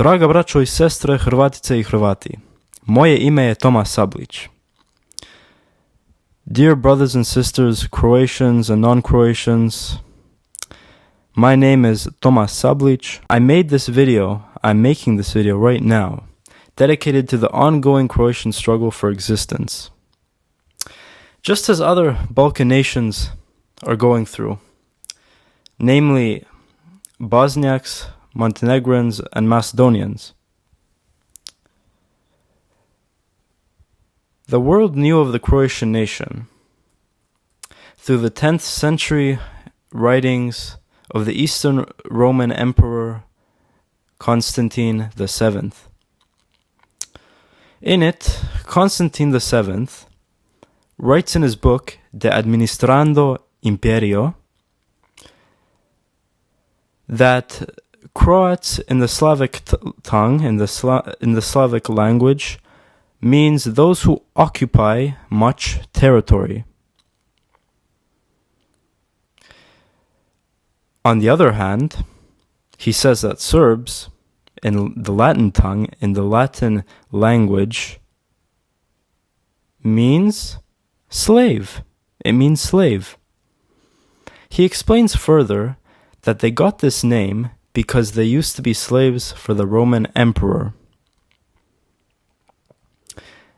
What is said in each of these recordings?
Draga braćo I sestre, Hrvatice I Hrvati, moje ime je Tomas Sablić. Dear brothers and sisters, Croatians and non-Croatians, my name is Tomas Sablić. I'm making this video right now, dedicated to the ongoing Croatian struggle for existence. Just as other Balkan nations are going through, namely Bosniaks, Montenegrins, and Macedonians. The world knew of the Croatian nation through the 10th century writings of the Eastern Roman Emperor Constantine VII. In it, Constantine VII writes in his book De Administrando Imperio that Croats in the Slavic tongue, in the Slavic language, means those who occupy much territory. On the other hand, he says that Serbs, in the Latin tongue, in the Latin language, means slave. It means slave. He explains further that they got this name because they used to be slaves for the Roman emperor.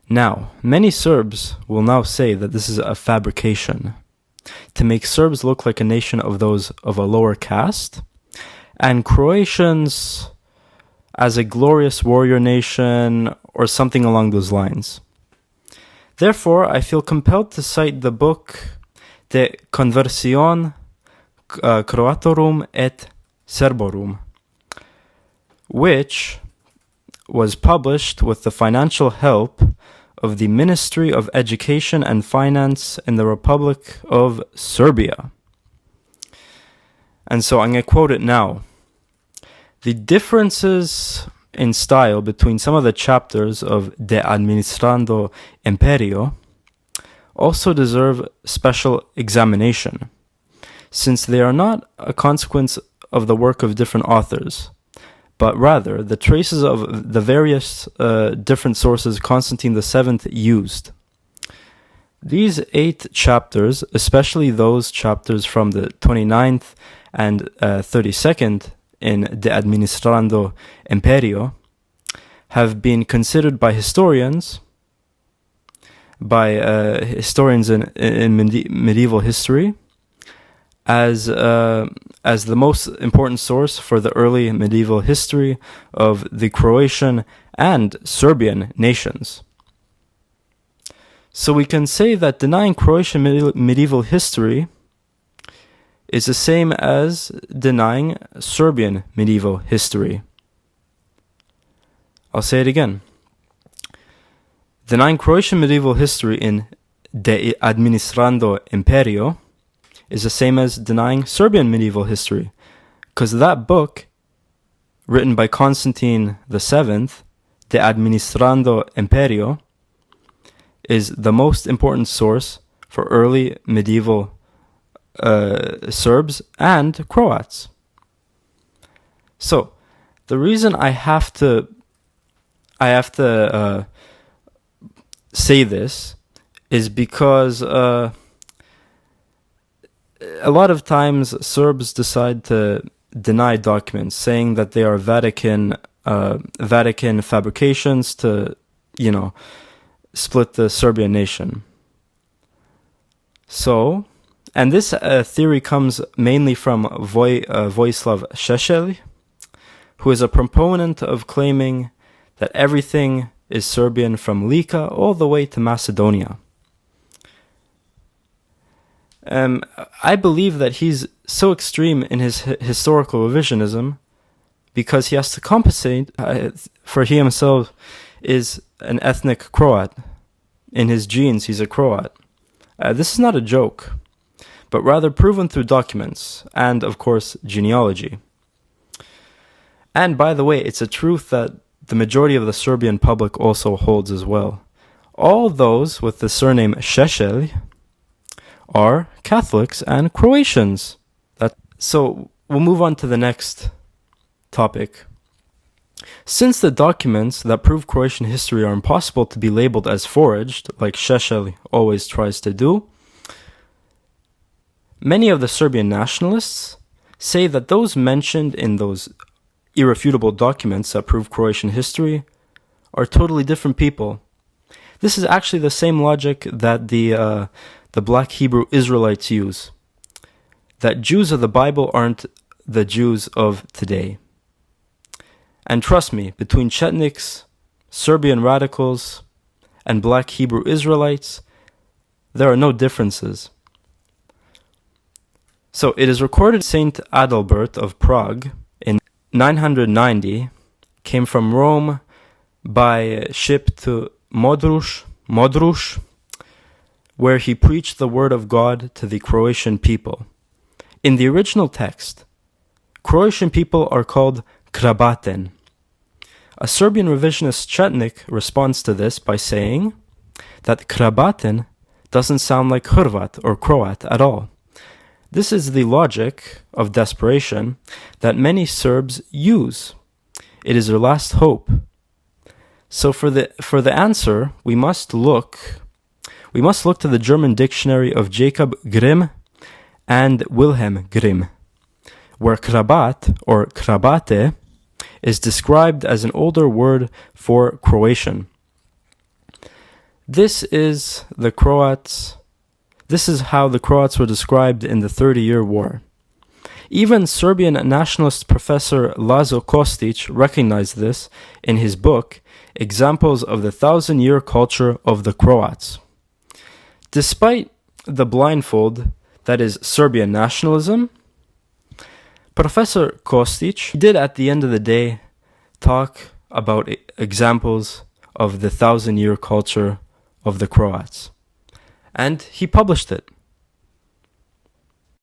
Now, many Serbs will now say that this is a fabrication to make Serbs look like a nation of those of a lower caste, and Croatians as a glorious warrior nation or something along those lines. Therefore, I feel compelled to cite the book De Conversione Croatorum et Serborum, which was published with the financial help of the Ministry of Education and Finance in the Republic of Serbia. And so I'm going to quote it now. The differences in style between some of the chapters of De Administrando Imperio also deserve special examination, since they are not a consequence of the work of different authors, but rather the traces of the various different sources Constantine VII used. These 8 chapters, especially those chapters from the 29th and 32nd in De Administrando Imperio, have been considered by historians, in medieval history, as the most important source for the early medieval history of the Croatian and Serbian nations. So we can say that denying Croatian medieval history is the same as denying Serbian medieval history. I'll say it again. Denying Croatian medieval history in De Administrando Imperio is the same as denying Serbian medieval history, because that book, written by Constantine VII, De Administrando Imperio, is the most important source for early medieval Serbs and Croats. So, the reason I have to say this is because a lot of times Serbs decide to deny documents, saying that they are Vatican fabrications to, split the Serbian nation. So, and this theory comes mainly from Vojislav Šešelj, who is a proponent of claiming that everything is Serbian from Lika all the way to Macedonia. I believe that he's so extreme in his historical revisionism because he has to compensate for he himself is an ethnic Croat. In his genes, he's a Croat. This is not a joke, but rather proven through documents and, of course, genealogy. And by the way, it's a truth that the majority of the Serbian public also holds as well. All those with the surname Šešelj are Catholics and Croatians. So we'll move on to the next topic. Since the documents that prove Croatian history are impossible to be labeled as forged, like Šešelj always tries to do, many of the Serbian nationalists say that those mentioned in those irrefutable documents that prove Croatian history are totally different people. This is actually the same logic that the Black Hebrew Israelites use, that Jews of the Bible aren't the Jews of today. And trust me, between Chetniks, Serbian radicals, and Black Hebrew Israelites, there are no differences. So it is recorded Saint Adalbert of Prague in 990 came from Rome by ship to Modruš, where he preached the word of God to the Croatian people. In the original text, Croatian people are called Krabaten. A Serbian revisionist Chetnik responds to this by saying that Krabaten doesn't sound like Hrvat or Croat at all. This is the logic of desperation that many Serbs use. It is their last hope. So for the answer, we must look to the German dictionary of Jacob Grimm and Wilhelm Grimm, where Krabat or Krabate is described as an older word for Croatian. This is how the Croats were described in the 30-Year War. Even Serbian nationalist professor Lazo Kostić recognized this in his book, Examples of the 1,000-Year Culture of the Croats. Despite the blindfold that is Serbian nationalism, Professor Kostić did at the end of the day talk about examples of the 1,000-year culture of the Croats. And he published it.